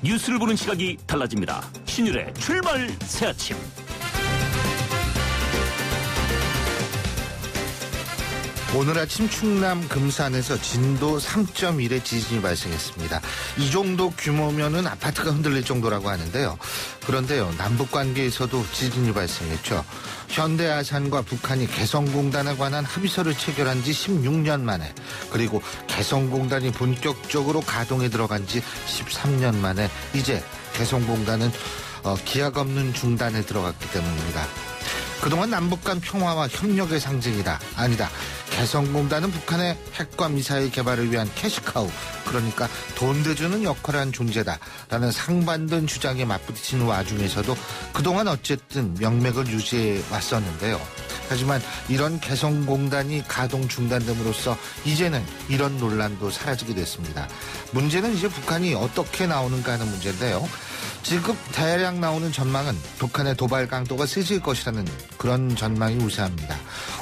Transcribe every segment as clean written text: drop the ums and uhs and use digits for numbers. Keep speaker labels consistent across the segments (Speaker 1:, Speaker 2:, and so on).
Speaker 1: 뉴스를 보는 시각이 달라집니다. 신율의 출발 새아침.
Speaker 2: 오늘 아침 충남 금산에서 진도 3.1의 지진이 발생했습니다. 이 정도 규모면은 아파트가 흔들릴 정도라고 하는데요. 그런데요, 남북 관계에서도 지진이 발생했죠. 현대아산과 북한이 개성공단에 관한 합의서를 체결한 지 16년 만에, 그리고 개성공단이 본격적으로 가동에 들어간 지 13년 만에 이제 개성공단은 기약 없는 중단에 들어갔기 때문입니다. 그동안 남북 간 평화와 협력의 상징이다. 아니다. 개성공단은 북한의 핵과 미사일 개발을 위한 캐시카우, 그러니까 돈 대주는 역할을 한 존재다 라는 상반된 주장에 맞부딪히는 와중에서도 그동안 어쨌든 명맥을 유지해 왔었는데요. 하지만 이런 개성공단이 가동 중단됨으로써 이제는 이런 논란도 사라지게 됐습니다. 문제는 이제 북한이 어떻게 나오는가 하는 문제인데요. 지금 대략 나오는 전망은 북한의 도발 강도가 세질 것이라는 그런 전망이 우세합니다.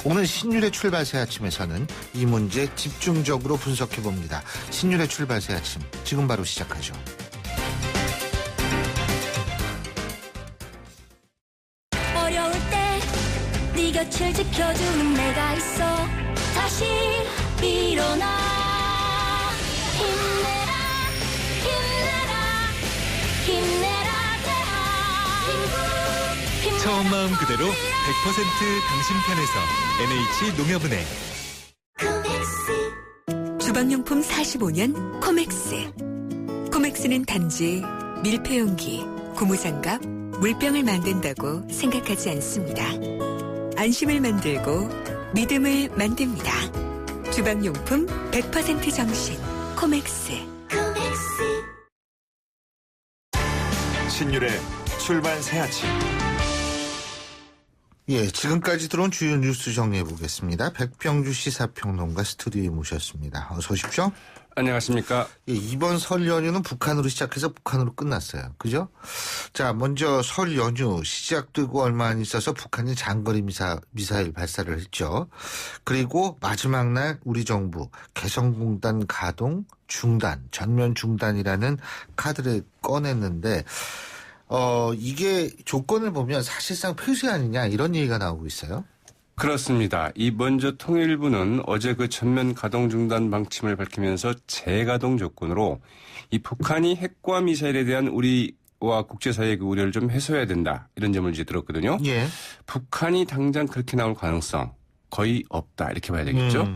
Speaker 2: 오늘 신율의 출발 새아침에서는 이 문제 집중적으로 분석해봅니다. 신율의 출발 새아침, 지금 바로 시작하죠.
Speaker 3: 어려울 때 네 곁을 지켜주는 내가 있어. 다시 일어나. 힘내라 힘내라 힘내라 대한민국.
Speaker 4: 처음 마음 그대로 100% 당신 편에서 NH농협은행.
Speaker 5: 주방용품 45년 코맥스. 코맥스는 단지 밀폐용기, 고무장갑, 물병을 만든다고 생각하지 않습니다. 안심을 만들고 믿음을 만듭니다. 주방용품 100% 정신 코맥스.
Speaker 4: 신율의 출발 새아침.
Speaker 2: 예, 지금까지 들어온 주요 뉴스 정리해보겠습니다. 백병주 시사평론가 스튜디오에 모셨습니다. 어서 오십시오.
Speaker 6: 안녕하십니까.
Speaker 2: 예, 이번 설 연휴는 북한으로 시작해서 북한으로 끝났어요. 그죠? 자, 먼저 설 연휴 시작되고 얼마 안 있어서 북한이 장거리 미사일 발사를 했죠. 그리고 마지막 날 우리 정부 개성공단 가동 중단, 전면 중단이라는 카드를 꺼냈는데 이게 조건을 보면 사실상 폐쇄 아니냐 이런 얘기가 나오고 있어요.
Speaker 6: 그렇습니다. 이 먼저 통일부는 어제 그 전면 가동 중단 방침을 밝히면서 재가동 조건으로 이 북한이 핵과 미사일에 대한 우리와 국제사회의 그 우려를 좀 해소해야 된다. 이런 점을 이제 들었거든요.
Speaker 2: 예.
Speaker 6: 북한이 당장 그렇게 나올 가능성 거의 없다. 이렇게 봐야 되겠죠.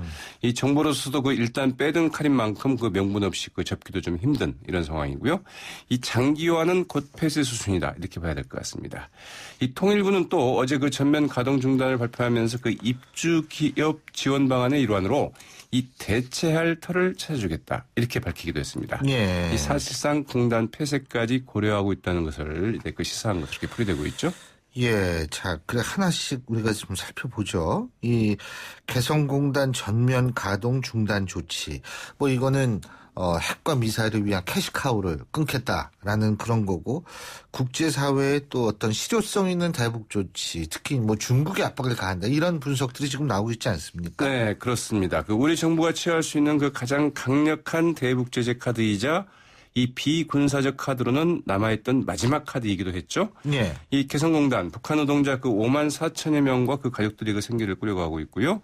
Speaker 6: 이 정부로서도 그 일단 빼든 칼인 만큼 그 명분 없이 그 접기도 좀 힘든 이런 상황이고요. 이 장기화는 곧 폐쇄 수순이다. 이렇게 봐야 될 것 같습니다. 이 통일부는 또 어제 그 전면 가동 중단을 발표하면서 그 입주 기업 지원 방안의 일환으로 이 대체할 터를 찾아주겠다. 이렇게 밝히기도 했습니다.
Speaker 2: 예.
Speaker 6: 이 사실상 공단 폐쇄까지 고려하고 있다는 것을 이제 그 시사한 것으로 이렇게 풀이되고 있죠.
Speaker 2: 예, 자, 그래 하나씩 우리가 좀 살펴보죠. 이 개성공단 전면 가동 중단 조치, 뭐 이거는 핵과 미사일을 위한 캐시카우를 끊겠다라는 그런 거고, 국제사회의 또 어떤 실효성 있는 대북 조치, 특히 뭐 중국의 압박을 가한다 이런 분석들이 지금 나오고 있지 않습니까?
Speaker 6: 네, 그렇습니다. 그 우리 정부가 취할 수 있는 그 가장 강력한 대북 제재 카드이자 이 비군사적 카드로는 남아있던 마지막 카드이기도 했죠.
Speaker 2: 예.
Speaker 6: 이 개성공단 북한 노동자 그 5만 4천여 명과 그 가족들이 그 생계를 꾸려가고 있고요.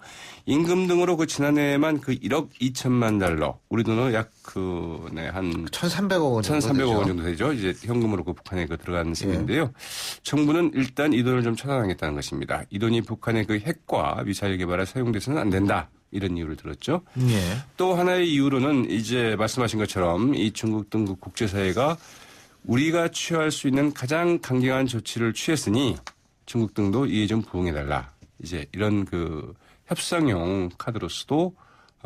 Speaker 6: 임금 등으로 그 지난해에만 그 1억 2천만 달러, 우리 돈으로 약 한
Speaker 2: 1,300억 원 정도
Speaker 6: 1,300억 원 정도 되죠. 이제 현금으로 그 북한에 그 들어가는 셈인데요. 정부는 일단 이 돈을 좀 차단하겠다는 것입니다. 이 돈이 북한의 그 핵과 미사일 개발에 사용돼서는 안 된다. 이런 이유를 들었죠.
Speaker 2: 예.
Speaker 6: 또 하나의 이유로는 이제 말씀하신 것처럼 이 중국 등 그 국제사회가 우리가 취할 수 있는 가장 강경한 조치를 취했으니 중국 등도 이에 좀 부응해달라. 이제 이런 그 협상용 카드로서도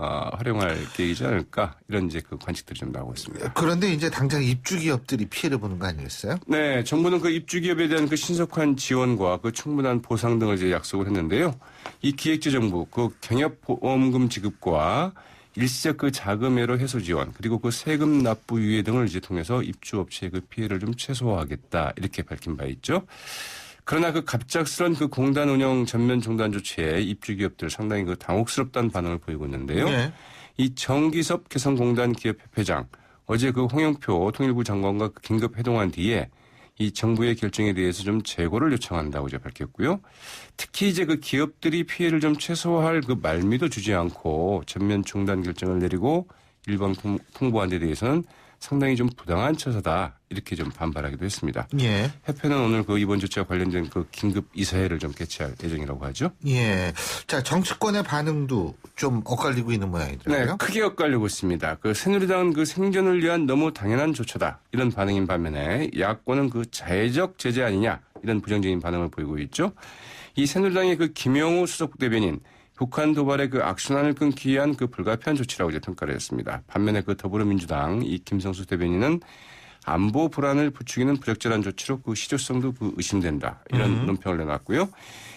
Speaker 6: 활용할 계획이지 않을까 이런 이제 그 관측들이 좀 나오고 있습니다.
Speaker 2: 그런데 이제 당장 입주 기업들이 피해를 보는 거 아니겠어요?
Speaker 6: 네, 정부는 그 입주 기업에 대한 그 신속한 지원과 그 충분한 보상 등을 이제 약속을 했는데요. 이 기획재정부 그 경협보험금 지급과 일시적 그 자금회로 해소 지원 그리고 그 세금 납부 유예 등을 이제 통해서 입주업체의 그 피해를 좀 최소화하겠다 이렇게 밝힌 바 있죠. 그러나 그 갑작스런 그 공단 운영 전면 중단 조치에 입주 기업들 상당히 그 당혹스럽다는 반응을 보이고 있는데요.
Speaker 2: 네.
Speaker 6: 이 정기섭 개성공단 기업 협회장 어제 그 홍영표 통일부 장관과 긴급 회동한 뒤에 이 정부의 결정에 대해서 좀 재고를 요청한다고 이제 밝혔고요. 특히 이제 그 기업들이 피해를 좀 최소화할 그 말미도 주지 않고 전면 중단 결정을 내리고 일방 통보한 데 대해서는 상당히 좀 부당한 처사다 이렇게 좀 반발하기도 했습니다.
Speaker 2: 예.
Speaker 6: 협회는 오늘 그 이번 조치와 관련된 그 긴급 이사회를 좀 개최할 예정이라고 하죠.
Speaker 2: 예. 자, 정치권의 반응도 좀 엇갈리고 있는 모양이더라고요.
Speaker 6: 네, 크게 엇갈리고 있습니다. 그 새누리당은 그 생존을 위한 너무 당연한 조처다 이런 반응인 반면에 야권은 그 자해적 제재 아니냐 이런 부정적인 반응을 보이고 있죠. 이 새누리당의 그 김영우 수석 대변인 북한 도발의 그 악순환을 끊기 위한 그 불가피한 조치라고 이제 평가를 했습니다. 반면에 그 더불어민주당 이 김성수 대변인은 안보 불안을 부추기는 부적절한 조치로 그 실효성도 그 의심된다 이런 논평을 내놨고요.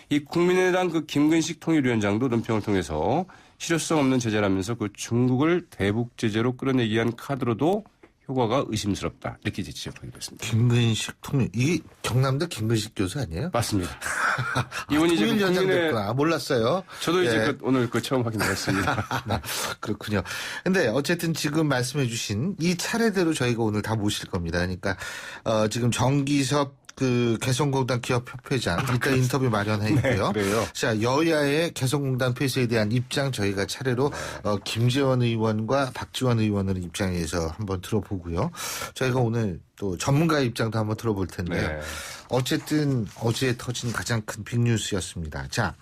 Speaker 6: 이 국민의당 그 김근식 통일위원장도 논평을 통해서 실효성 없는 제재라면서 그 중국을 대북 제재로 끌어내기 위한 카드로도 효과가 의심스럽다 이렇게 지적하기도 했습니다.
Speaker 2: 김근식 통일 이게 경남대 김근식 교수 아니에요?
Speaker 6: 맞습니다. 이분이 이제
Speaker 2: 통일위원장
Speaker 6: 국민의
Speaker 2: 됐구나. 몰랐어요.
Speaker 6: 저도 이제
Speaker 2: 예.
Speaker 6: 오늘 처음 확인했습니다.
Speaker 2: 그렇군요. 근데 어쨌든 지금 말씀해 주신 이 차례대로 저희가 오늘 다 모실 겁니다. 그러니까 지금 정기섭 그 개성공단 기업협회장 이따 인터뷰 마련해 있고요.
Speaker 6: 네, 그래요.
Speaker 2: 자, 여야의 개성공단 폐쇄에 대한 입장 저희가 차례로 김재원 의원과 박지원 의원의 입장에서 한번 들어보고요. 저희가 오늘 또 전문가의 입장도 한번 들어볼 텐데요.
Speaker 6: 네.
Speaker 2: 어쨌든 어제 터진 가장 큰 빅뉴스였습니다. 자,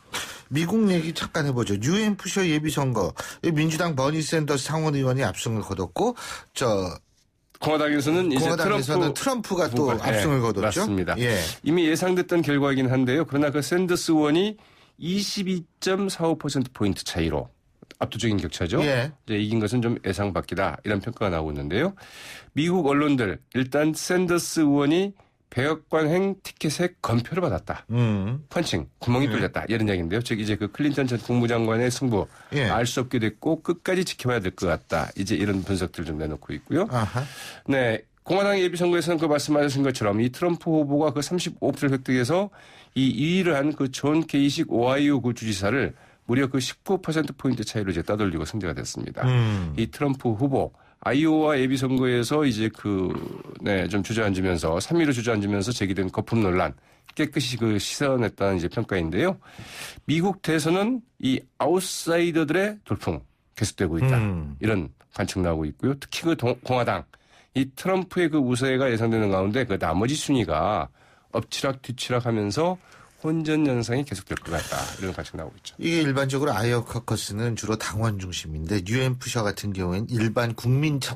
Speaker 2: 미국 얘기 잠깐 해보죠. 뉴햄프셔 예비선거 민주당 버니 샌더스 상원 의원이 압승을 거뒀고
Speaker 6: 공화당에서는 이제
Speaker 2: 트럼프가 또 압승을 거뒀죠.
Speaker 6: 맞습니다.
Speaker 2: 예.
Speaker 6: 이미 예상됐던 결과이긴 한데요. 그러나 그 샌더스 의원이 22.45%포인트 차이로 압도적인 격차죠.
Speaker 2: 예.
Speaker 6: 이제 이긴 것은 좀 예상 밖이다 이런 평가가 나오고 있는데요. 미국 언론들 일단 샌더스 의원이 백악관행 티켓에 건표를 받았다. 펀칭, 구멍이 뚫렸다. 이런 이야기인데요. 즉 이제 그 클린턴 전 국무장관의 승부
Speaker 2: 예.
Speaker 6: 알 수 없게 됐고 끝까지 지켜봐야 될 것 같다. 이제 이런 분석들 좀 내놓고 있고요.
Speaker 2: 아하.
Speaker 6: 네. 공화당 예비선거에서는 그 말씀하신 것처럼 이 트럼프 후보가 그 35%를 획득해서 이 2위를 한 그 존 케이식 오하이오 구 주지사를 무려 그 19%포인트 차이로 이제 따돌리고 승자가 됐습니다. 이 트럼프 후보 아이오와 예비선거에서 이제 좀 주저앉으면서 3위로 주저앉으면서 제기된 거품 논란 깨끗이 그 씻어냈다는 이제 평가인데요. 미국 대선은 이 아웃사이더들의 돌풍 계속되고 있다. 이런 관측 나오고 있고요. 특히 그 공화당 이 트럼프의 그 우세가 예상되는 가운데 그 나머지 순위가 엎치락 뒤치락 하면서 혼전 현상이 계속될 것 같다. 이런 관측 나오고 있죠.
Speaker 2: 이게 일반적으로 아이오 커커스는 주로 당원 중심인데 뉴햄프셔 같은 경우에는 일반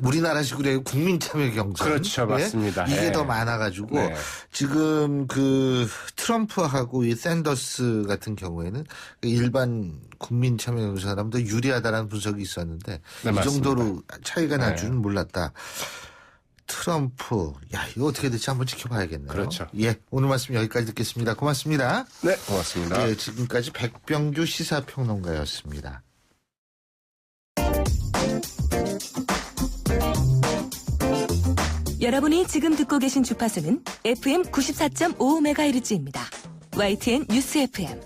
Speaker 2: 우리나라식으로 해요. 국민 참여 경선.
Speaker 6: 그렇죠. 맞습니다.
Speaker 2: 이게
Speaker 6: 예.
Speaker 2: 더 많아가지고
Speaker 6: 네.
Speaker 2: 지금 그 트럼프하고 이 샌더스 같은 경우에는 일반 국민 참여 경선 사람도 유리하다라는 분석이 있었는데
Speaker 6: 네,
Speaker 2: 이
Speaker 6: 맞습니다.
Speaker 2: 정도로 차이가 날 줄은 몰랐다. 트럼프, 이거 어떻게 될지 한번 지켜봐야겠네요.
Speaker 6: 그렇죠.
Speaker 2: 예, 오늘 말씀 여기까지 듣겠습니다. 고맙습니다.
Speaker 6: 네, 고맙습니다.
Speaker 2: 예, 지금까지 백병규 시사평론가였습니다.
Speaker 5: 여러분이 지금 듣고 계신 주파수는 FM 94.5MHz입니다. YTN 뉴스 FM.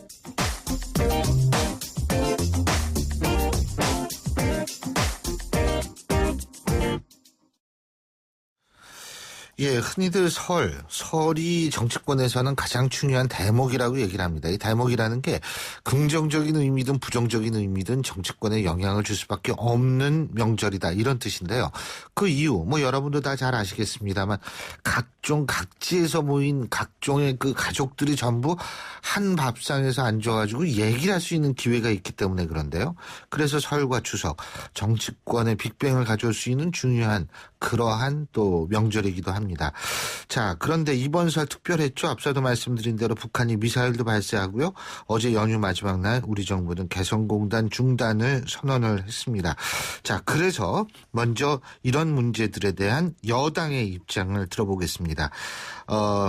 Speaker 2: 예, 흔히들 설이 정치권에서는 가장 중요한 대목이라고 얘기를 합니다. 이 대목이라는 게 긍정적인 의미든 부정적인 의미든 정치권에 영향을 줄 수밖에 없는 명절이다. 이런 뜻인데요. 그 이유, 여러분도 다 잘 아시겠습니다만 각지에서 모인 각종의 그 가족들이 전부 한 밥상에서 앉아가지고 얘기를 할 수 있는 기회가 있기 때문에 그런데요. 그래서 설과 추석, 정치권의 빅뱅을 가져올 수 있는 중요한 그러한 또 명절이기도 합니다. 자, 그런데 이번 설 특별했죠. 앞서도 말씀드린 대로 북한이 미사일도 발사하고요. 어제 연휴 마지막 날 우리 정부는 개성공단 중단을 선언을 했습니다. 자, 그래서 먼저 이런 문제들에 대한 여당의 입장을 들어보겠습니다.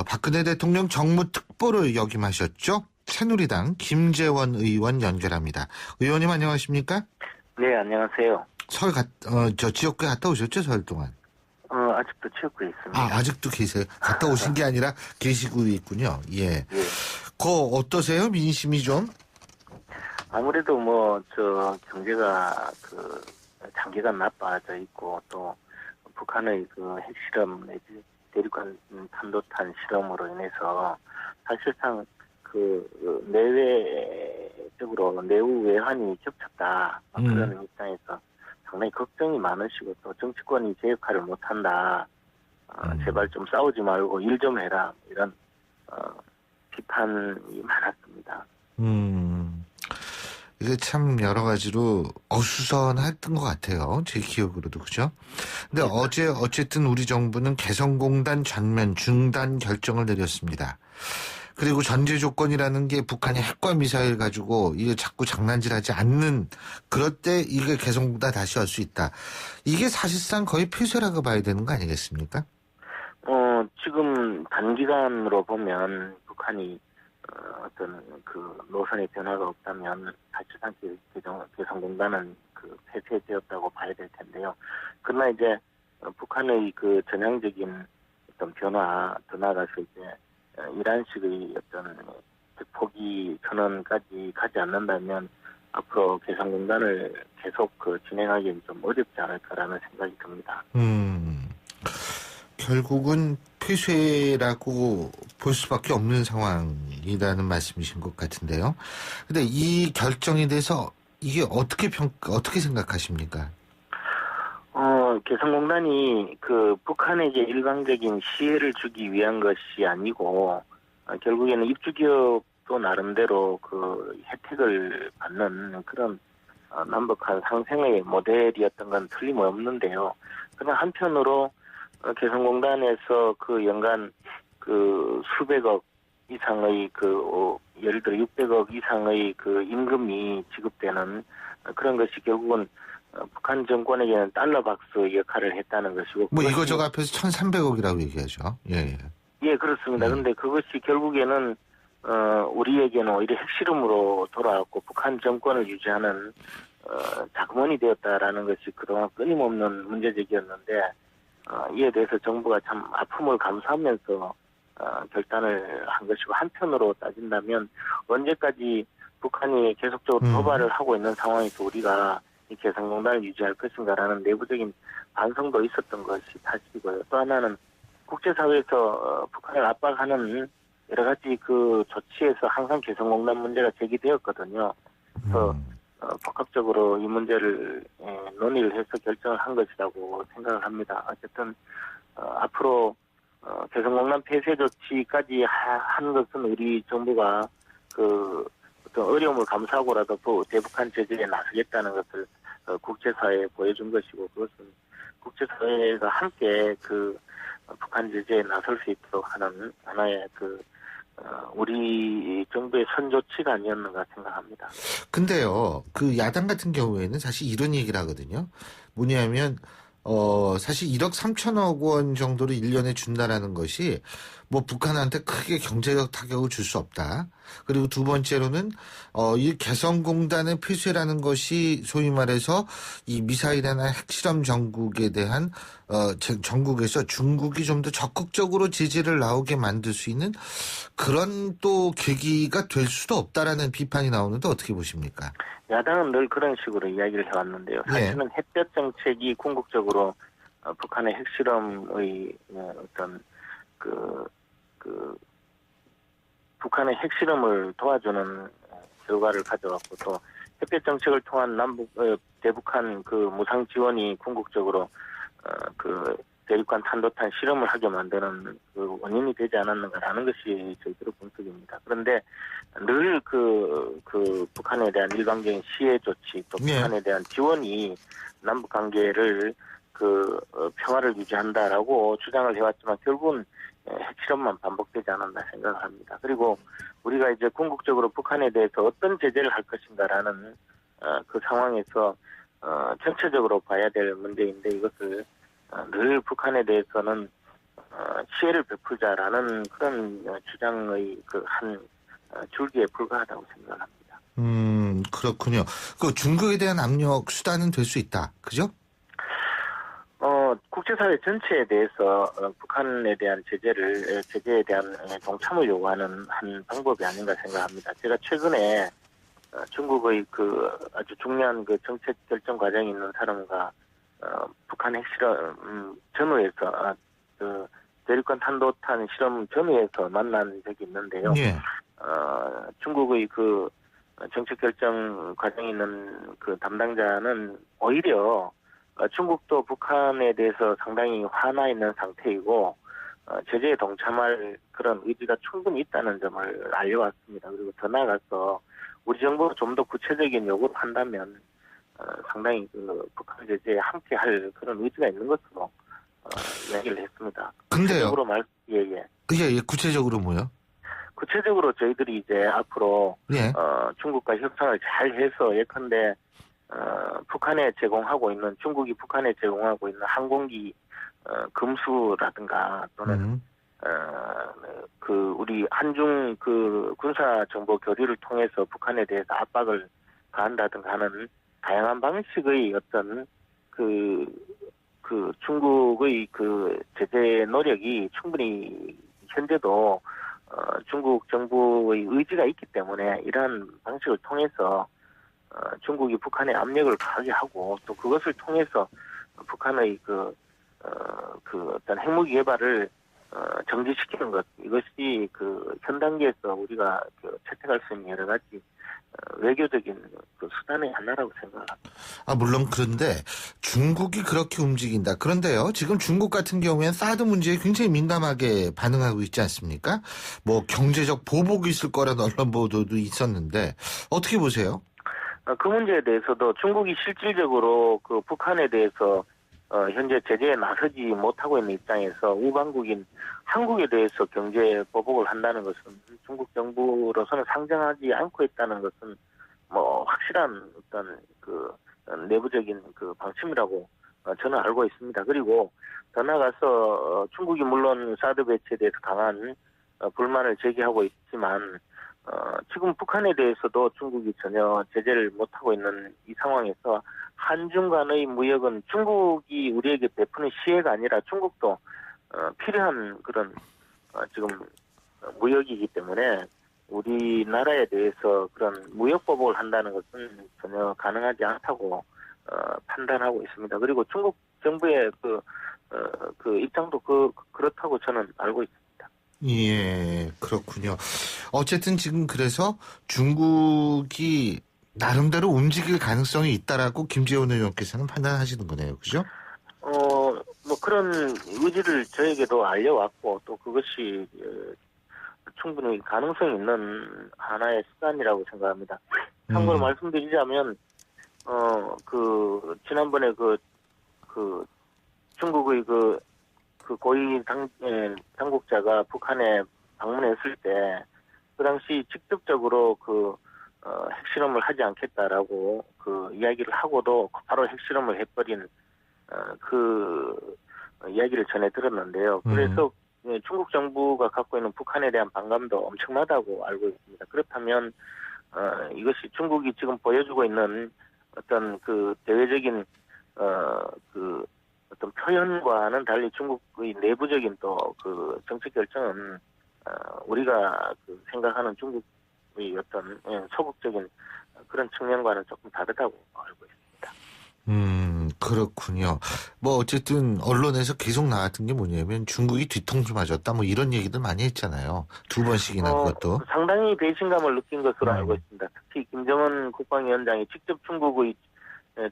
Speaker 2: 박근혜 대통령 정무특보를 역임하셨죠. 새누리당 김재원 의원 연결합니다. 의원님 안녕하십니까?
Speaker 7: 네, 안녕하세요.
Speaker 2: 지역구에 갔다 오셨죠, 설 동안?
Speaker 7: 아직도 지역구에 있습니다.
Speaker 2: 아직도 계세요? 갔다 오신 게 아니라 계시고 있군요. 예.
Speaker 7: 예.
Speaker 2: 어떠세요? 민심이 좀?
Speaker 7: 아무래도 경제가 장기간 나빠져 있고 또 북한의 그 핵실험 내지 대륙간 탄도탄 실험으로 인해서 사실상 내외적으로 내후 외환이 겹쳤다. 그런 입장에서 상당히 걱정이 많으시고 또 정치권이 제 역할을 못한다. 제발 좀 싸우지 말고 일 좀 해라. 이런 비판이 많았습니다.
Speaker 2: 이게 참 여러 가지로 어수선했던 것 같아요. 제 기억으로도 그죠? 근데 어제 어쨌든 우리 정부는 개성공단 전면 중단 결정을 내렸습니다. 그리고 전제 조건이라는 게 북한이 핵과 미사일 가지고 이게 자꾸 장난질하지 않는 그럴 때 이게 개성공단 다시 할 수 있다. 이게 사실상 거의 폐쇄라고 봐야 되는 거 아니겠습니까?
Speaker 7: 지금 단기간으로 보면 북한이 어떤 그 노선의 변화가 없다면 사실상 개성공단은 그 폐쇄되었다고 봐야 될 텐데요. 그러나 이제 북한의 그 전향적인 어떤 변화 더 나아가서 이제 이란식의 어떤 포기 선언까지 가지 않는다면 앞으로 개성공단을 계속 진행하기는 좀 어렵지 않을까라는 생각이 듭니다.
Speaker 2: 결국은 폐쇄라고 볼 수밖에 없는 상황이라는 말씀이신 것 같은데요. 근데 이 결정에 대해서 이게 어떻게 생각하십니까?
Speaker 7: 개성공단이 북한에게 일방적인 시혜를 주기 위한 것이 아니고 결국에는 입주기업도 나름대로 혜택을 받는 그런 남북한 상생의 모델이었던 건 틀림없는데요. 그러나 한편으로 개성공단에서 연간 수백억 이상의 예를 들어 600억 이상의 임금이 지급되는 그런 것이 결국은 북한 정권에게는 달러 박스 역할을 했다는 것이고.
Speaker 2: 이거저거 앞에서 1,300억이라고 얘기하죠. 예.
Speaker 7: 예, 그렇습니다. 그런데 그것이 결국에는 우리에게는 오히려 핵실험으로 돌아왔고 북한 정권을 유지하는 자금원이 되었다라는 것이 그동안 끊임없는 문제제기였는데 이에 대해서 정부가 참 아픔을 감수하면서 결단을 한 것이고 한편으로 따진다면 언제까지 북한이 계속적으로 도발을 하고 있는 상황에서 우리가 이 개성공단을 유지할 것인가라는 내부적인 반성도 있었던 것이 사실이고요. 또 하나는 국제사회에서 북한을 압박하는 여러 가지 조치에서 항상 개성공단 문제가 제기되었거든요. 그래서 복합적으로 이 문제를 논의를 해서 결정을 한 것이라고 생각을 합니다. 어쨌든 앞으로 개성공단 폐쇄 조치까지 한 것은 우리 정부가 어떤 어려움을 감수하고라도 대북한 제재에 나서겠다는 것을 국제사회에 보여준 것이고 그것은 국제사회가 함께 북한 제재에 나설 수 있도록 하는 하나의 우리 정부의 선조치가 아니었는가 생각합니다.
Speaker 2: 근데요, 야당 같은 경우에는 사실 이런 얘기를 하거든요. 뭐냐면, 사실 1억 3천억 원 정도를 1년에 준다라는 것이 북한한테 크게 경제적 타격을 줄 수 없다. 그리고 두 번째로는 이 개성공단의 폐쇄라는 것이 소위 말해서 이 미사일이나 핵실험 전국에 대한 전국에서 중국이 좀 더 적극적으로 제재를 나오게 만들 수 있는 그런 또 계기가 될 수도 없다라는 비판이 나오는데 어떻게 보십니까?
Speaker 7: 야당은 늘 그런 식으로 이야기를 해왔는데요. 사실은 햇볕 정책이 궁극적으로 북한의 핵실험의 어떤 북한의 핵실험을 도와주는 결과를 가져왔고 또 햇볕 정책을 통한 대북한 무상 지원이 궁극적으로 대륙간 탄도탄 실험을 하게 만드는 원인이 되지 않았는가라는 것이 저희들의 분석입니다. 그런데 늘 북한에 대한 일방적인 시해 조치 또 북한에 대한 지원이 남북 관계를 평화를 유지한다라고 주장을 해왔지만 결국은 핵실험만 반복되지 않았나 생각을 합니다. 그리고 우리가 이제 궁극적으로 북한에 대해서 어떤 제재를 할 것인가라는 그 상황에서 전체적으로 봐야 될 문제인데 이것을 늘 북한에 대해서는 시혜를 베풀자라는 그런 주장의 한 줄기에 불과하다고 생각합니다.
Speaker 2: 그렇군요. 중국에 대한 압력 수단은 될 수 있다. 그죠?
Speaker 7: 국제사회 전체에 대해서 북한에 대한 제재에 대한 동참을 요구하는 한 방법이 아닌가 생각합니다. 제가 최근에 중국의 아주 중요한 정책 결정 과정이 있는 사람과 북한 북한 핵실험 전후에서 그 대륙간 탄도탄 실험 전후에서 만난 적이 있는데요.
Speaker 2: 예.
Speaker 7: 중국의 그 정책 결정 과정에 있는 그 담당자는 오히려 중국도 북한에 대해서 상당히 화나 있는 상태이고 제재에 동참할 그런 의지가 충분히 있다는 점을 알려왔습니다. 그리고 더 나아가서 우리 정부가 좀 더 구체적인 요구를 한다면 상당히 그 북한 제재에 함께할 그런 의지가 있는 것으로 이야기를 했습니다.
Speaker 2: 근데요.
Speaker 7: 구체적으로
Speaker 2: 예, 구체적으로 뭐요?
Speaker 7: 구체적으로 저희들이 이제 앞으로
Speaker 2: 예.
Speaker 7: 중국과 협상을 잘 해서 예컨대 북한에 제공하고 있는 중국이 북한에 제공하고 있는 항공기 금수라든가 또는 그 우리 한중 그 군사 정보 교류를 통해서 북한에 대해서 압박을 가한다든가 하는 다양한 방식의 어떤 그 중국의 그 제재 노력이 충분히 현재도 중국 정부의 의지가 있기 때문에 이러한 방식을 통해서 중국이 북한에 압력을 가하게 하고 또 그것을 통해서 북한의 그 어떤 핵무기 개발을 정지시키는 것 이것이 그 현 단계에서 우리가 채택할 수 있는 여러 가지 외교적인 그 수단의 하나라고 생각합니다.
Speaker 2: 물론 그런데 중국이 그렇게 움직인다. 그런데요, 지금 중국 같은 경우에는 사드 문제에 굉장히 민감하게 반응하고 있지 않습니까? 뭐 경제적 보복이 있을 거라는 언론 보도도 있었는데 어떻게 보세요?
Speaker 7: 그 문제에 대해서도 중국이 실질적으로 그 북한에 대해서 현재 제재에 나서지 못하고 있는 입장에서 우방국인 한국에 대해서 경제 보복을 한다는 것은 중국 정부로서는 상정하지 않고 있다는 것은 뭐 확실한 어떤 그 내부적인 그 방침이라고 저는 알고 있습니다. 그리고 더 나아가서 중국이 물론 사드 배치에 대해서 강한 불만을 제기하고 있지만 지금 북한에 대해서도 중국이 전혀 제재를 못하고 있는 이 상황에서 한중 간의 무역은 중국이 우리에게 베푸는 시혜가 아니라 중국도 필요한 그런 지금 무역이기 때문에 우리나라에 대해서 그런 무역 보복을 한다는 것은 전혀 가능하지 않다고 판단하고 있습니다. 그리고 중국 정부의 그 입장도 그렇다고 저는 알고 있습니다.
Speaker 2: 예, 그렇군요. 어쨌든 지금 그래서 중국이 나름대로 움직일 가능성이 있다라고 김재원 의원께서는 판단하시는 거네요. 그죠?
Speaker 7: 뭐 그런 의지를 저에게도 알려왔고 또 그것이 충분히 가능성이 있는 하나의 수단이라고 생각합니다. 참고로 말씀드리자면 지난번에 중국의 그 고위 당국자가 북한에 방문했을 때 그 당시 직접적으로 핵실험을 하지 않겠다라고 이야기를 하고도 바로 핵실험을 해버린 이야기를 전해 들었는데요. 그래서 중국 정부가 갖고 있는 북한에 대한 반감도 엄청나다고 알고 있습니다. 그렇다면 이것이 중국이 지금 보여주고 있는 어떤 그 대외적인 어떤 표현과는 달리 중국의 내부적인 또 그 정책 결정은 우리가 생각하는 중국의 어떤 소극적인 그런 측면과는 조금 다르다고 알고 있습니다.
Speaker 2: 그렇군요. 뭐 어쨌든 언론에서 계속 나왔던 게 뭐냐면 중국이 뒤통수 맞았다 뭐 이런 얘기들 많이 했잖아요. 2번씩이나 그것도.
Speaker 7: 상당히 배신감을 느낀 것으로 알고 있습니다. 특히 김정은 국방위원장이 직접 중국의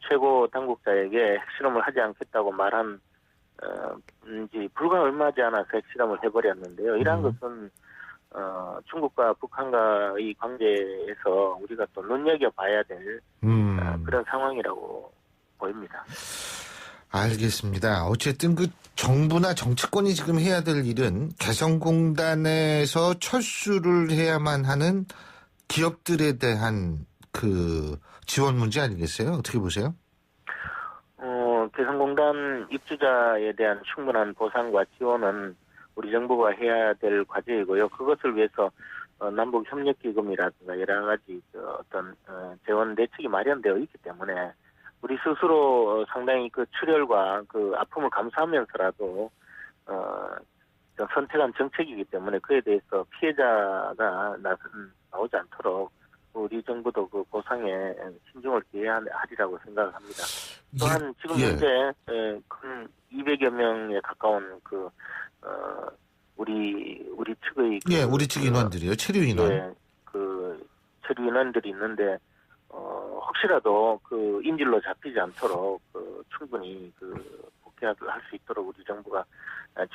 Speaker 7: 최고 당국자에게 핵실험을 하지 않겠다고 말한 지 불과 얼마 지 않아서 핵실험을 해버렸는데요. 이러한 것은 중국과 북한과의 관계에서 우리가 또 눈여겨봐야 될 그런 상황이라고 보입니다.
Speaker 2: 알겠습니다. 어쨌든 그 정부나 정치권이 지금 해야 될 일은 개성공단에서 철수를 해야만 하는 기업들에 대한 그 지원 문제 아니겠어요? 어떻게 보세요?
Speaker 7: 개성공단 입주자에 대한 충분한 보상과 지원은 우리 정부가 해야 될 과제이고요. 그것을 위해서 남북협력기금이라든가 여러 가지 어떤 재원 대책이 마련되어 있기 때문에 우리 스스로 상당히 출혈과 아픔을 감수하면서라도 선택한 정책이기 때문에 그에 대해서 피해자가 나오지 않도록 우리 정부도 그 보상에 신중을 기해야 하리라고 생각합니다. 또한 지금
Speaker 2: 예.
Speaker 7: 현재 근 200여 명에 가까운 우리 측의
Speaker 2: 예, 우리 측 인원들이요. 체류 인원.
Speaker 7: 예, 체류 인원들이 있는데 혹시라도 인질로 잡히지 않도록 충분히 복귀를 할 수 있도록 우리 정부가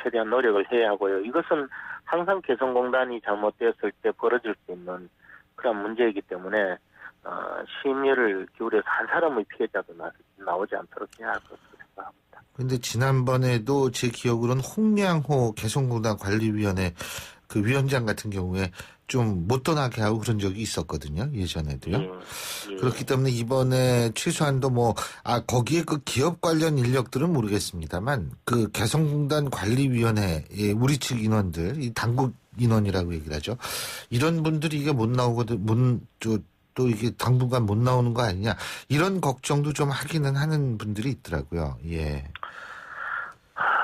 Speaker 7: 최대한 노력을 해야 하고요. 이것은 항상 개성공단이 잘못되었을 때 벌어질 수 있는 그런 문제이기 때문에 심의를 기울여서 한 사람의 피해자도 나오지 않도록 해야 할 것으로 생각합니다.
Speaker 2: 근데 지난번에도 제 기억으로는 홍량호 개성공단 관리위원회 그 위원장 같은 경우에 좀 못 떠나게 하고 그런 적이 있었거든요. 예전에도요.
Speaker 7: 예.
Speaker 2: 그렇기 때문에 이번에 최소한도 거기에 그 기업 관련 인력들은 모르겠습니다만 그 개성공단 관리위원회의 우리 측 인원들, 이 당국 인원이라고 얘기를 하죠. 이런 분들이 이게 못 나오거든, 또 이게 당분간 못 나오는 거 아니냐. 이런 걱정도 좀 하기는 하는 분들이 있더라고요. 예.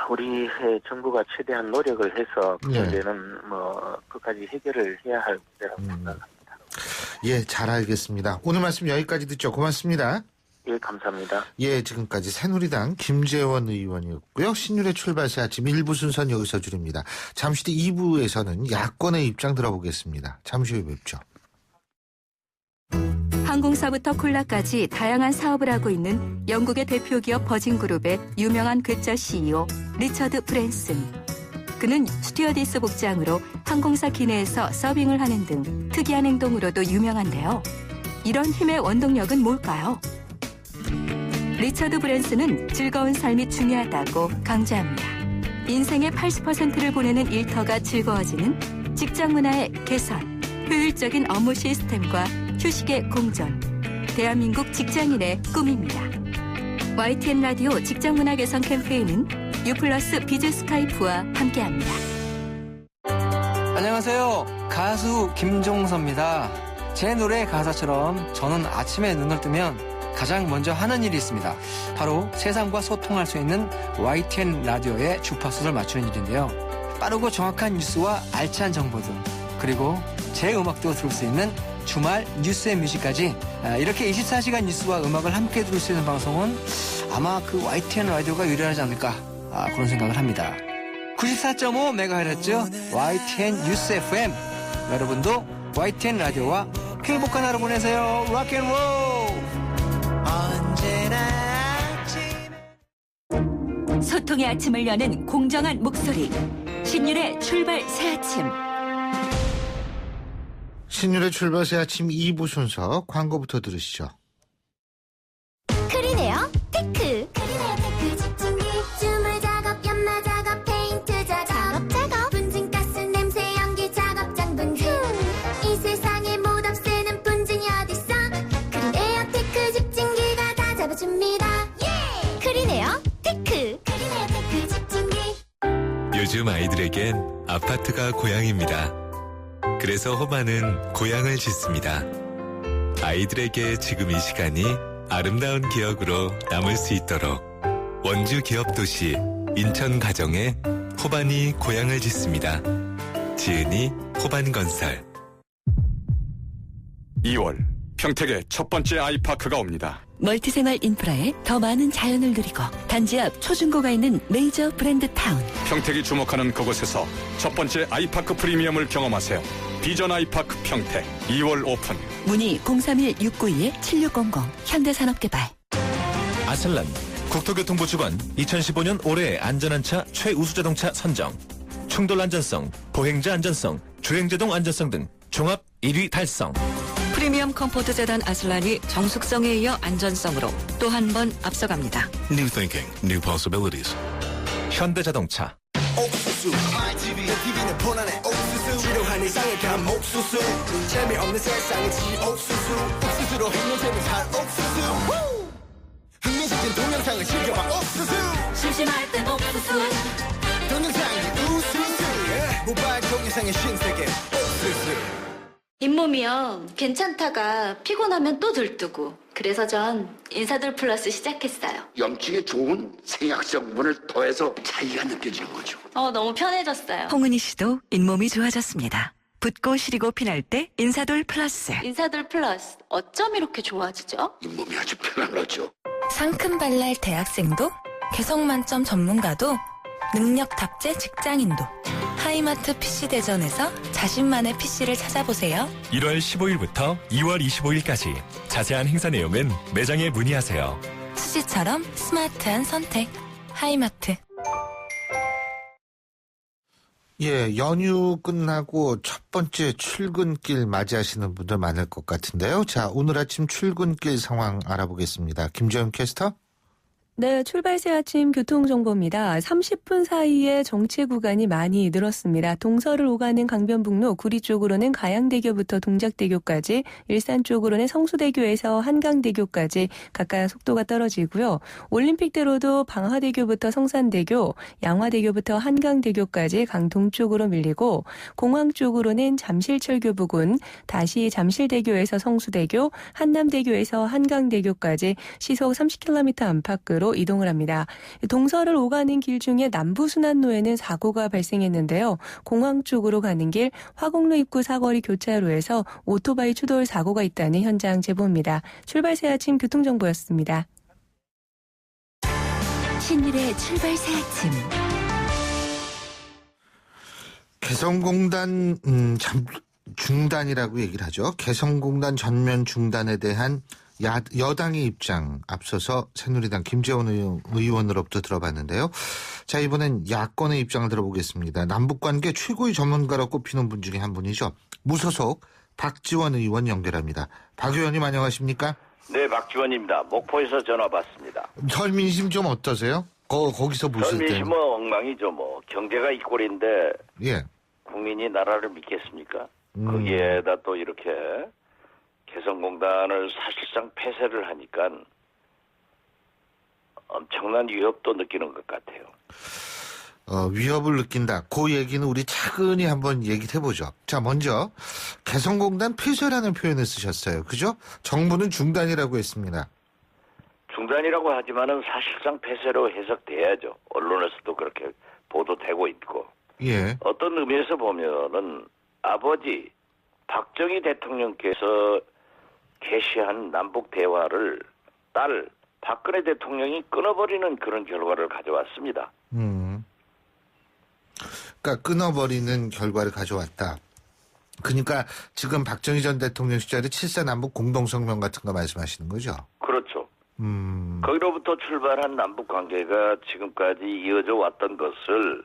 Speaker 7: 우리 정부가 최대한 노력을 해서 그
Speaker 2: 예.
Speaker 7: 문제는 끝까지 해결을 해야 할 문제라고 생각합니다.
Speaker 2: 예, 잘 알겠습니다. 오늘 말씀 여기까지 듣죠. 고맙습니다.
Speaker 7: 예, 감사합니다.
Speaker 2: 예, 지금까지 새누리당 김재원 의원이었고요. 신율의 출발새 아침 1부 순서는 여기서 줄입니다. 잠시 뒤 2부에서는 야권의 입장 들어보겠습니다. 잠시 후에 뵙죠.
Speaker 5: 항공사부터 콜라까지 다양한 사업을 하고 있는 영국의 대표 기업 버진그룹의 유명한 괴짜 CEO 리처드 브랜슨. 그는 스튜어디스 복장으로 항공사 기내에서 서빙을 하는 등 특이한 행동으로도 유명한데요. 이런 힘의 원동력은 뭘까요? 리처드 브랜슨은 즐거운 삶이 중요하다고 강조합니다. 인생의 80%를 보내는 일터가 즐거워지는 직장 문화의 개선, 효율적인 업무 시스템과 휴식의 공존, 대한민국 직장인의 꿈입니다. YTN 라디오 직장문화 개선 캠페인은 유플러스 비즈스카이프와 함께합니다.
Speaker 8: 안녕하세요. 가수 김종서입니다. 제 노래 가사처럼 저는 아침에 눈을 뜨면 가장 먼저 하는 일이 있습니다. 바로 세상과 소통할 수 있는 YTN 라디오의 주파수를 맞추는 일인데요. 빠르고 정확한 뉴스와 알찬 정보들, 그리고 제 음악도 들을 수 있는 주말 뉴스의 뮤직까지 이렇게 24시간 뉴스와 음악을 함께 들을 수 있는 방송은 아마 그 YTN 라디오가 유일하지 않을까 그런 생각을 합니다. 94.5MHz YTN 뉴스 FM, 여러분도 YTN 라디오와 행복한 하루 보내세요. 락앤롤.
Speaker 5: 소통의 아침을 여는 공정한 목소리, 신율의 출발 새 아침.
Speaker 2: 신율의 출발새 아침 2부 순서 광고부터 들으시죠.
Speaker 3: 크리네어 테크. 크리네어 테크 집중기. 주물 작업, 연마 작업, 페인트 작업. 분진가스 냄새 연기 작업장 분진. 이 세상에 못 없애는 분진이 어딨어. 크리네어 테크 집중기가 다 잡아줍니다. 예! 크리네어 테크. 크리네어 테크 집중기.
Speaker 4: 요즘 아이들에겐 아파트가 고향입니다. 그래서 호반은 고향을 짓습니다. 아이들에게 지금 이 시간이 아름다운 기억으로 남을 수 있도록 원주 기업도시 인천 가정에 호반이 고향을 짓습니다. 지은이 호반건설.
Speaker 6: 2월 평택에 첫 번째 아이파크가 옵니다.
Speaker 5: 멀티생활 인프라에 더 많은 자연을 누리고 단지 앞 초중고가 있는 메이저 브랜드 타운.
Speaker 6: 평택이 주목하는 그곳에서 첫 번째 아이파크 프리미엄을 경험하세요. 비전 아이파크 평택 2월 오픈.
Speaker 5: 문의 031-692-7600 현대산업개발.
Speaker 9: 아슬란 국토교통부 주관 2015년 올해 안전한 차 최우수자동차 선정. 충돌 안전성, 보행자 안전성, 주행제동 안전성 등 종합 1위 달성.
Speaker 5: 프리미엄 컴포트 재단 아슬란이 정숙성에 이어 안전성으로 또 한 번 앞서갑니다.
Speaker 9: New thinking, new possibilities. 현대자동차.
Speaker 10: 옥수수 ITV TV는 보나네 옥수수 지루한 일상의 감옥수수 재미없는 세상의 지옥수수 옥수수로 힘내는 살 옥수수 흥미진진 동영상을 즐겨봐 옥수수
Speaker 3: 심심할 땐 옥수수.
Speaker 10: 동영상이 우수수 모바일 동영상의 신세계 옥수수.
Speaker 11: 잇몸이요. 괜찮다가 피곤하면 또 들뜨고. 그래서 전 인사돌 플러스 시작했어요.
Speaker 12: 염증에 좋은 생약 성분을 더해서 차이가 느껴지는 거죠.
Speaker 11: 너무 편해졌어요.
Speaker 5: 홍은희 씨도 잇몸이 좋아졌습니다.
Speaker 13: 붓고 시리고 피날 때 인사돌 플러스.
Speaker 11: 인사돌 플러스 어쩜 이렇게 좋아지죠?
Speaker 12: 잇몸이 아주 편안하죠.
Speaker 14: 상큼발랄 대학생도 개성 만점 전문가도 능력 탑재 직장인도 하이마트 PC대전에서 자신만의 PC를 찾아보세요.
Speaker 4: 1월 15일부터 2월 25일까지 자세한 행사 내용은 매장에 문의하세요.
Speaker 14: 수지처럼 스마트한 선택 하이마트.
Speaker 2: 예, 연휴 끝나고 첫 번째 출근길 맞이하시는 분들 많을 것 같은데요. 자, 오늘 아침 출근길 상황 알아보겠습니다. 김재훈 캐스터.
Speaker 15: 네, 출발새 아침 교통정보입니다. 30분 사이에 정체 구간이 많이 늘었습니다. 동서를 오가는 강변북로 구리 쪽으로는 가양대교부터 동작대교까지, 일산 쪽으로는 성수대교에서 한강대교까지 각각 속도가 떨어지고요. 올림픽대로도 방화대교부터 성산대교, 양화대교부터 한강대교까지 강동쪽으로 밀리고, 공항 쪽으로는 잠실철교 부근, 다시 잠실대교에서 성수대교, 한남대교에서 한강대교까지 시속 30km 안팎으로 이동을 합니다. 동서를 오가는 길 중에 남부순환로에는 사고가 발생했는데요. 공항 쪽으로 가는 길 화곡로 입구 사거리 교차로에서 오토바이 추돌 사고가 있다는 현장 제보입니다. 출발새 아침 교통정보였습니다.
Speaker 5: 신일의 출발새 아침.
Speaker 2: 개성공단 중단이라고 얘기를 하죠. 개성공단 전면 중단에 대한 여당의 입장 앞서서 새누리당 김재원 의원으로부터 들어봤는데요. 자, 이번엔 야권의 입장을 들어보겠습니다. 남북관계 최고의 전문가로 꼽히는 분 중에 한 분이죠. 무소속 박지원 의원 연결합니다. 박 의원님 안녕하십니까?
Speaker 16: 네, 박지원입니다. 목포에서 전화 받습니다.
Speaker 2: 설 민심 좀 어떠세요? 거기서 보실 때.
Speaker 16: 설 민심은 엉망이죠. 뭐 경제가 이 꼴인데
Speaker 2: 예.
Speaker 16: 국민이 나라를 믿겠습니까? 거기에다 또 이렇게 개성공단을 사실상 폐쇄를 하니까 엄청난 위협도 느끼는 것 같아요.
Speaker 2: 위협을 느낀다. 그 얘기는 우리 차근히 한번 얘기를 해보죠. 자, 먼저 개성공단 폐쇄라는 표현을 쓰셨어요. 그죠? 정부는 중단이라고 했습니다.
Speaker 16: 중단이라고 하지만은 사실상 폐쇄로 해석돼야죠. 언론에서도 그렇게 보도되고 있고.
Speaker 2: 예.
Speaker 16: 어떤 의미에서 보면은 아버지 박정희 대통령께서 개시한 남북 대화를 딸 박근혜 대통령이 끊어버리는 그런 결과를 가져왔습니다.
Speaker 2: 그러니까 끊어버리는 결과를 가져왔다. 그러니까 지금 박정희 전 대통령 시절에 7.4 남북 공동성명 같은 거 말씀하시는 거죠?
Speaker 16: 그렇죠. 거기로부터 출발한 남북 관계가 지금까지 이어져 왔던 것을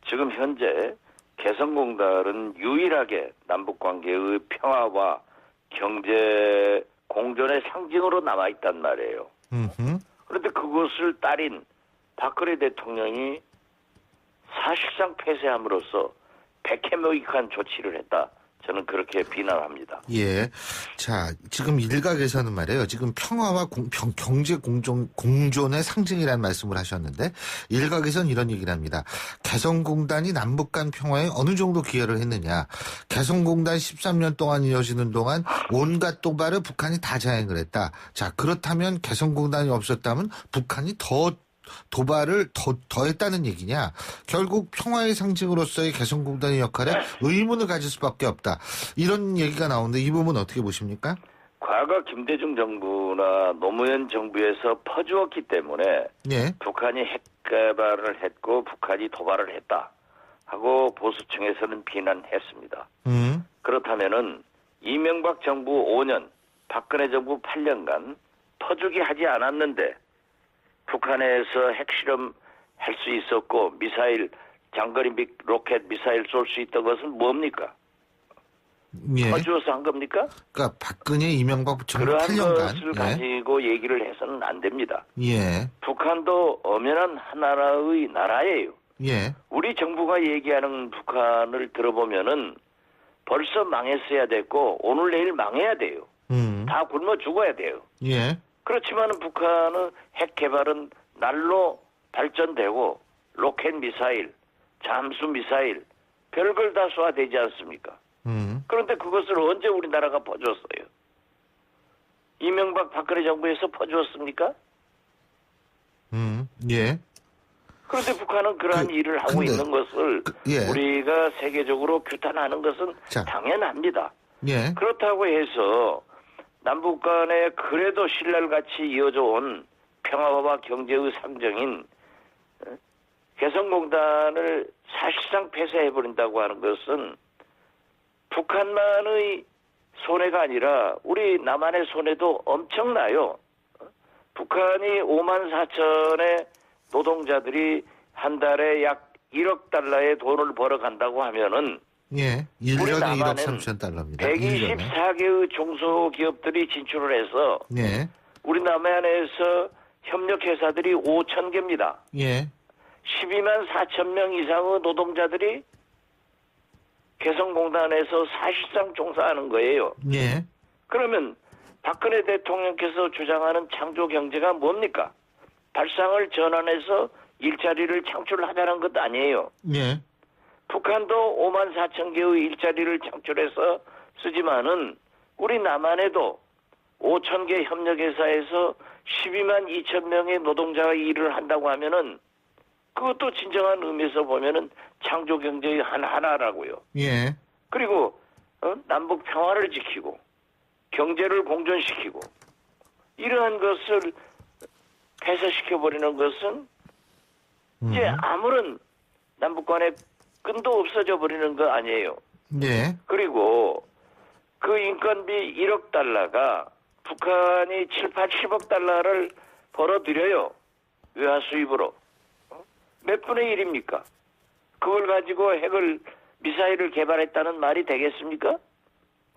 Speaker 16: 지금 현재 개성공단은 유일하게 남북 관계의 평화와 경제 공존의 상징으로 남아있단 말이에요. 그런데 그것을 딸인 박근혜 대통령이 사실상 폐쇄함으로써 백해무익한 조치를 했다. 저는 그렇게 비난합니다.
Speaker 2: 예. 자, 지금 일각에서는 말이에요. 지금 평화와 경제 공존의 상징이라는 말씀을 하셨는데 일각에서는 이런 얘기를 합니다. 개성공단이 남북 간 평화에 어느 정도 기여를 했느냐. 개성공단 13년 동안 이어지는 동안 온갖 도발을 북한이 다 자행을 했다. 자, 그렇다면 개성공단이 없었다면 북한이 도발을 더 했다는 얘기냐. 결국 평화의 상징으로서의 개성공단의 역할에 의문을 가질 수밖에 없다. 이런 얘기가 나오는데 이 부분 어떻게 보십니까?
Speaker 16: 과거 김대중 정부나 노무현 정부에서 퍼주었기 때문에
Speaker 2: 예.
Speaker 16: 북한이 핵 개발을 했고 북한이 도발을 했다 하고 보수층에서는 비난했습니다. 그렇다면은 이명박 정부 5년, 박근혜 정부 8년간 퍼주기 하지 않았는데 북한에서 핵실험 할 수 있었고 미사일 장거리 로켓 미사일 쏠 수 있던 것은 뭡니까?
Speaker 2: 예.
Speaker 16: 퍼주어서 한 겁니까?
Speaker 2: 그러니까 박근혜 이명박 정부
Speaker 16: 그러한
Speaker 2: 8년간
Speaker 16: 것을 가지고 얘기를 해서는 안 됩니다.
Speaker 2: 예.
Speaker 16: 북한도 엄연한 하나의 나라예요.
Speaker 2: 예.
Speaker 16: 우리 정부가 얘기하는 북한을 들어보면은 벌써 망했어야 됐고 오늘 내일 망해야 돼요. 다 굶어 죽어야 돼요.
Speaker 2: 예.
Speaker 16: 그렇지만은 북한은 핵 개발은 날로 발전되고 로켓 미사일, 잠수 미사일 별걸 다 쏘아대지 않습니까? 그런데 그것을 언제 우리나라가 퍼주었어요? 이명박 박근혜 정부에서 퍼주었습니까?
Speaker 2: 예.
Speaker 7: 그런데 북한은 그러한 일을 하고
Speaker 2: 근데,
Speaker 7: 있는 것을
Speaker 2: 예.
Speaker 7: 우리가 세계적으로 규탄하는 것은 당연합니다.
Speaker 2: 예.
Speaker 7: 그렇다고 해서 남북 간에 그래도 신랄 같이 이어져 온 평화와 경제의 상정인 개성공단을 사실상 폐쇄해버린다고 하는 것은 북한만의 손해가 아니라 우리 남한의 손해도 엄청나요. 북한이 5만 4천의 노동자들이 한 달에 약 1억 달러의 돈을 벌어간다고 하면은
Speaker 2: 예,
Speaker 7: 우리
Speaker 2: 1년에 1억
Speaker 7: 남한은
Speaker 2: 3천 달러입니다.
Speaker 7: 124개의 중소기업들이 진출을 해서
Speaker 2: 예.
Speaker 7: 우리 남한에서 협력회사들이 5천 개입니다.
Speaker 2: 예.
Speaker 7: 12만 4천 명 이상의 노동자들이 개성공단에서 사실상 종사하는 거예요.
Speaker 2: 예.
Speaker 7: 그러면 박근혜 대통령께서 주장하는 창조경제가 뭡니까? 발상을 전환해서 일자리를 창출하자는 것 아니에요.
Speaker 2: 예.
Speaker 7: 북한도 5만 4천 개의 일자리를 창출해서 쓰지만은 우리 남한에도 5천 개 협력회사에서 12만 2천 명의 노동자가 일을 한다고 하면은 그것도 진정한 의미에서 보면은 창조경제의 하나라고요.
Speaker 2: 예.
Speaker 7: 그리고 남북 평화를 지키고 경제를 공존시키고 이러한 것을 폐쇄시켜버리는 것은 이제 아무런 남북 간의 끈도 없어져 버리는 거 아니에요.
Speaker 2: 예.
Speaker 7: 그리고 그 인건비 1억 달러가 북한이 7, 80억 달러를 벌어들여요. 외화 수입으로. 몇 분의 1입니까? 그걸 가지고 미사일을 개발했다는 말이 되겠습니까?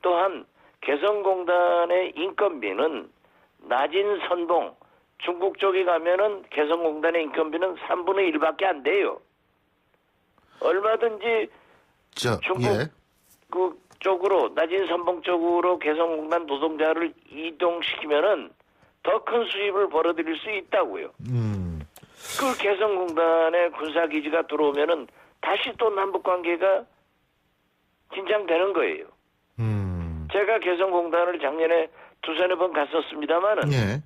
Speaker 7: 또한 개성공단의 인건비는 낮은 선봉, 중국 쪽에 가면은 개성공단의 인건비는 3분의 1밖에 안 돼요. 얼마든지 중국
Speaker 2: 예.
Speaker 7: 그 쪽으로 낮은 선봉 쪽으로 개성공단 노동자를 이동시키면은 더 큰 수입을 벌어들일 수 있다고요. 그 개성공단에 군사기지가 들어오면은 다시 또 남북관계가 긴장되는 거예요. 제가 개성공단을 작년에 두서너 번 갔었습니다만은
Speaker 2: 예.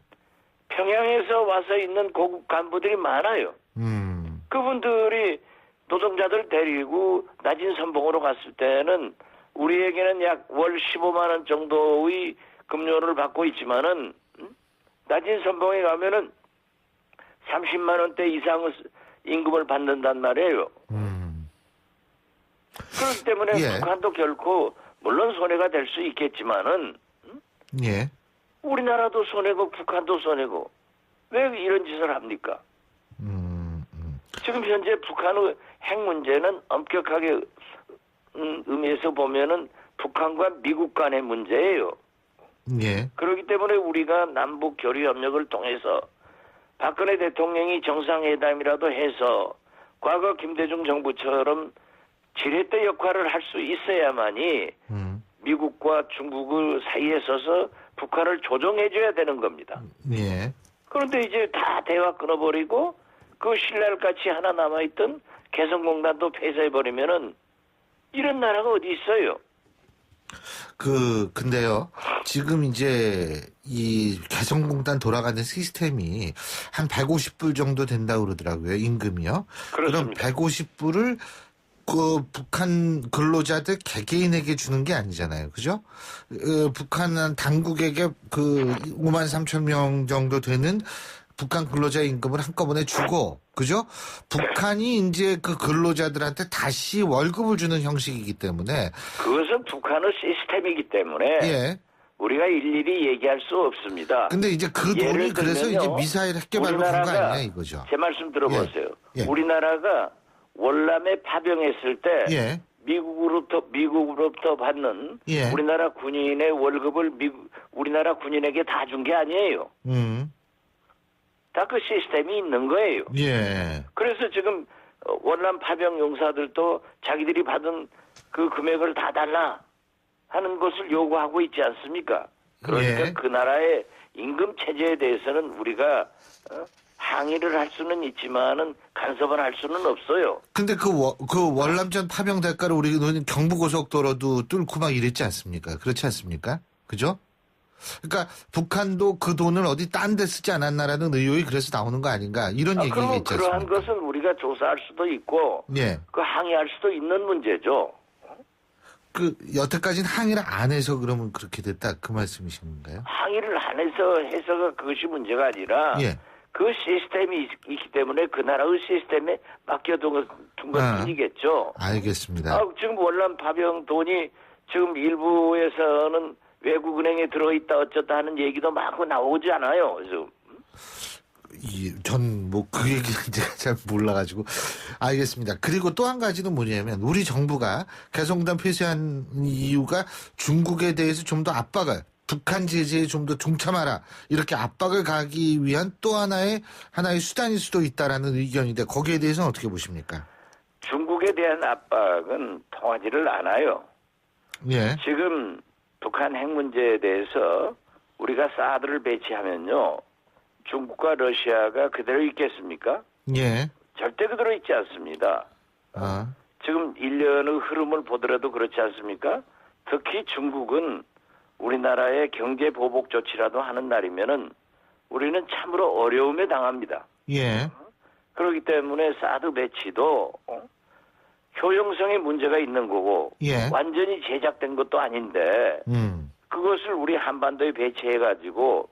Speaker 7: 평양에서 와서 있는 고급 간부들이 많아요. 그분들이 노동자들 데리고 낮은 선봉으로 갔을 때는 우리에게는 약 월 15만 원 정도의 급료를 받고 있지만은 낮은 선봉에 가면은 30만 원대 이상의 임금을 받는단 말이에요. 그렇기 때문에
Speaker 2: 예.
Speaker 7: 북한도 결코 물론 손해가 될 수 있겠지만은
Speaker 2: 예.
Speaker 7: 우리나라도 손해고 북한도 손해고 왜 이런 짓을 합니까? 지금 현재 북한의 핵 문제는 엄격하게 의미에서 보면은 북한과 미국 간의 문제예요.
Speaker 2: 예.
Speaker 7: 그렇기 때문에 우리가 남북 교류 협력을 통해서 박근혜 대통령이 정상회담이라도 해서 과거 김대중 정부처럼 지렛대 역할을 할 수 있어야만이 미국과 중국의 사이에 서서 북한을 조정해줘야 되는 겁니다.
Speaker 2: 예.
Speaker 7: 그런데 이제 다 대화 끊어버리고 그 신랄같이 하나 남아있던 개성공단도 폐쇄해버리면은 이런 나라가 어디 있어요?
Speaker 2: 근데요, 지금 이제 이 개성공단 돌아가는 시스템이 한 150불 정도 된다고 그러더라고요, 임금이요.
Speaker 7: 그렇습니다.
Speaker 2: 그럼 150불을 그 북한 근로자들 개개인에게 주는 게 아니잖아요. 그죠? 북한 당국에게 그 5만 3천 명 정도 되는 북한 근로자 임금을 한꺼번에 주고, 그죠? 북한이 이제 그 근로자들한테 다시 월급을 주는 형식이기 때문에.
Speaker 7: 그것은 북한의 시스템이기 때문에.
Speaker 2: 예.
Speaker 7: 우리가 일일이 얘기할 수 없습니다.
Speaker 2: 근데 이제 그 돈이 그래서 이제 미사일 핵개발로 간 거 아니냐 이거죠.
Speaker 7: 제 말씀 들어보세요.
Speaker 2: 예.
Speaker 7: 우리나라가 월남에 파병했을 때.
Speaker 2: 예.
Speaker 7: 미국으로부터 받는
Speaker 2: 예.
Speaker 7: 우리나라 군인의 월급을 우리나라 군인에게 다 준 게 아니에요. 다 그 시스템이 있는 거예요.
Speaker 2: 예.
Speaker 7: 그래서 지금 월남 파병 용사들도 자기들이 받은 그 금액을 다 달라 하는 것을 요구하고 있지 않습니까? 그러니까
Speaker 2: 예.
Speaker 7: 그 나라의 임금 체제에 대해서는 우리가 항의를 할 수는 있지만은 간섭을 할 수는 없어요.
Speaker 2: 근데 그 월남전 파병 대가를 우리는 경부고속도로도 뚫고 막 이랬지 않습니까? 그렇지 않습니까? 그죠? 그러니까 북한도 그 돈을 어디 딴 데 쓰지 않았나라는 의혹이 그래서 나오는 거 아닌가 이런 얘기가
Speaker 16: 그럼
Speaker 2: 있지
Speaker 16: 그러한
Speaker 2: 않습니까?
Speaker 16: 것은 우리가 조사할 수도 있고
Speaker 2: 예.
Speaker 16: 그 항의할 수도 있는 문제죠.
Speaker 2: 그 여태까지는 항의를 안 해서 그러면 그렇게 됐다 그 말씀이신 건가요?
Speaker 16: 항의를 안 해서가 그것이 문제가 아니라
Speaker 2: 예.
Speaker 16: 그 시스템이 있기 때문에 그 나라의 시스템에 맡겨둔 것뿐이겠죠.
Speaker 2: 알겠습니다.
Speaker 16: 지금 월남 파병 돈이 지금 일부에서는 외국은행에 들어있다 어쩌다 하는 얘기도 막 나오지 않아요. 그래서
Speaker 2: 전 뭐 그 얘기는 제가 잘 몰라가지고 알겠습니다. 그리고 또 한 가지는 뭐냐면 우리 정부가 개성공단 폐쇄한 이유가 중국에 대해서 좀 더 압박을 북한 제재에 좀 더 동참하라 이렇게 압박을 가기 위한 또 하나의 수단일 수도 있다라는 의견인데 거기에 대해서는 어떻게 보십니까?
Speaker 16: 중국에 대한 압박은 통하지를 않아요.
Speaker 2: 예.
Speaker 16: 지금 북한 핵 문제에 대해서 우리가 사드를 배치하면요. 중국과 러시아가 그대로 있겠습니까?
Speaker 2: 예.
Speaker 16: 절대 그대로 있지 않습니다. 지금 일련의 흐름을 보더라도 그렇지 않습니까? 특히 중국은 우리나라의 경제 보복 조치라도 하는 날이면은 우리는 참으로 어려움에 당합니다.
Speaker 2: 예.
Speaker 16: 그렇기 때문에 사드 배치도 효용성에 문제가 있는 거고
Speaker 2: 예.
Speaker 16: 완전히 제작된 것도 아닌데 그것을 우리 한반도에 배치해가지고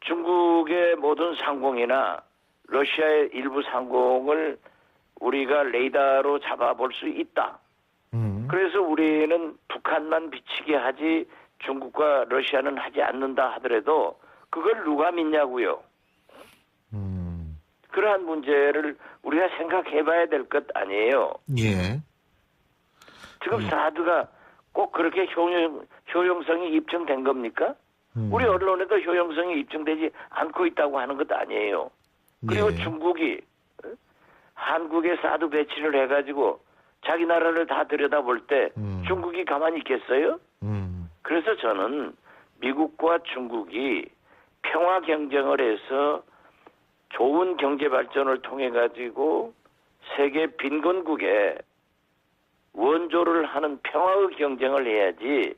Speaker 16: 중국의 모든 상공이나 러시아의 일부 상공을 우리가 레이더로 잡아볼 수 있다. 그래서 우리는 북한만 비치게 하지 중국과 러시아는 하지 않는다 하더라도 그걸 누가 믿냐고요. 그러한 문제를 우리가 생각해봐야 될 것 아니에요.
Speaker 2: 예.
Speaker 16: 지금 사드가 꼭 그렇게 효용성이 입증된 겁니까? 우리 언론에도 효용성이 입증되지 않고 있다고 하는 것도 아니에요. 그리고 중국이 한국에 사드 배치를 해가지고 자기 나라를 다 들여다볼 때 중국이 가만히 있겠어요? 그래서 저는 미국과 중국이 평화 경쟁을 해서 좋은 경제 발전을 통해 가지고 세계 빈곤국에 원조를 하는 평화의 경쟁을 해야지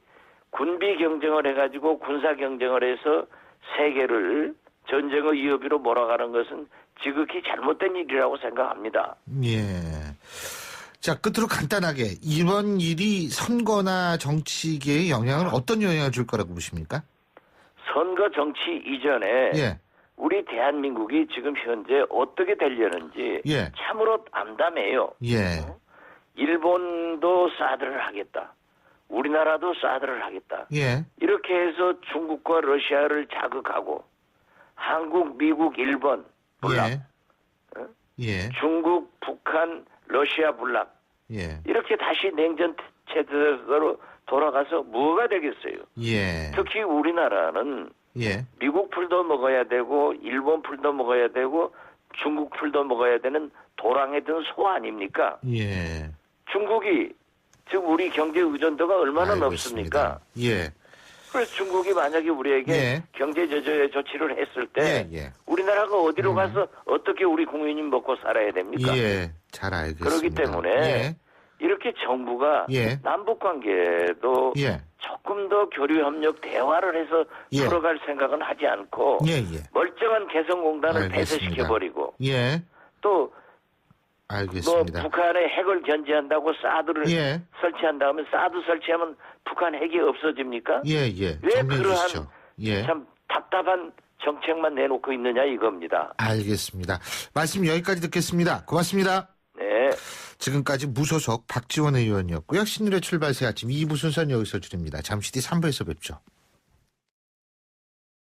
Speaker 16: 군비 경쟁을 해가지고 군사 경쟁을 해서 세계를 전쟁의 위협으로 몰아가는 것은 지극히 잘못된 일이라고 생각합니다.
Speaker 2: 예. 자, 끝으로 간단하게 이번 일이 선거나 정치계에 어떤 영향을 줄 거라고 보십니까?
Speaker 16: 선거 정치 이전에
Speaker 2: 예.
Speaker 16: 우리 대한민국이 지금 현재 어떻게 되려는지
Speaker 2: 예.
Speaker 16: 참으로 암담해요.
Speaker 2: 예.
Speaker 16: 일본도 사드를 하겠다. 우리나라도 사드를 하겠다.
Speaker 2: 예.
Speaker 16: 이렇게 해서 중국과 러시아를 자극하고 한국, 미국, 일본 불락,
Speaker 2: 예.
Speaker 16: 중국, 북한, 러시아 불락
Speaker 2: 예.
Speaker 16: 이렇게 다시 냉전 체제로 돌아가서 뭐가 되겠어요?
Speaker 2: 예.
Speaker 16: 특히 우리나라는
Speaker 2: 예.
Speaker 16: 미국 풀도 먹어야 되고 일본 풀도 먹어야 되고 중국 풀도 먹어야 되는 도랑에 든 소 아닙니까?
Speaker 2: 예.
Speaker 16: 중국이 지금 우리 경제 의존도가 얼마나 높습니까?
Speaker 2: 예.
Speaker 16: 그래서 중국이 만약에 우리에게 경제 제재 조치를 했을 때 우리나라가 어디로 가서 어떻게 우리 국민이 먹고 살아야 됩니까?
Speaker 2: 예. 잘 알겠습니다.
Speaker 16: 그렇기 때문에 이렇게 정부가 남북 관계도 조금 더 교류 협력 대화를 해서 풀어갈 생각은 하지 않고 멀쩡한 개성공단을 폐쇄시켜버리고 또
Speaker 2: 알겠습니다.
Speaker 16: 북한의 핵을 견제한다고 사드를 설치한 다음에 사드 설치하면 북한 핵이 없어집니까? 왜 그러한 참 답답한 정책만 내놓고 있느냐 이겁니다.
Speaker 2: 알겠습니다. 말씀 여기까지 듣겠습니다. 고맙습니다.
Speaker 16: 네.
Speaker 2: 지금까지 무소속 박지원 의원이었고요. 신일의 출발 새 아침 2부 순서는 여기서 줄입니다. 잠시 뒤 3부에서 뵙죠.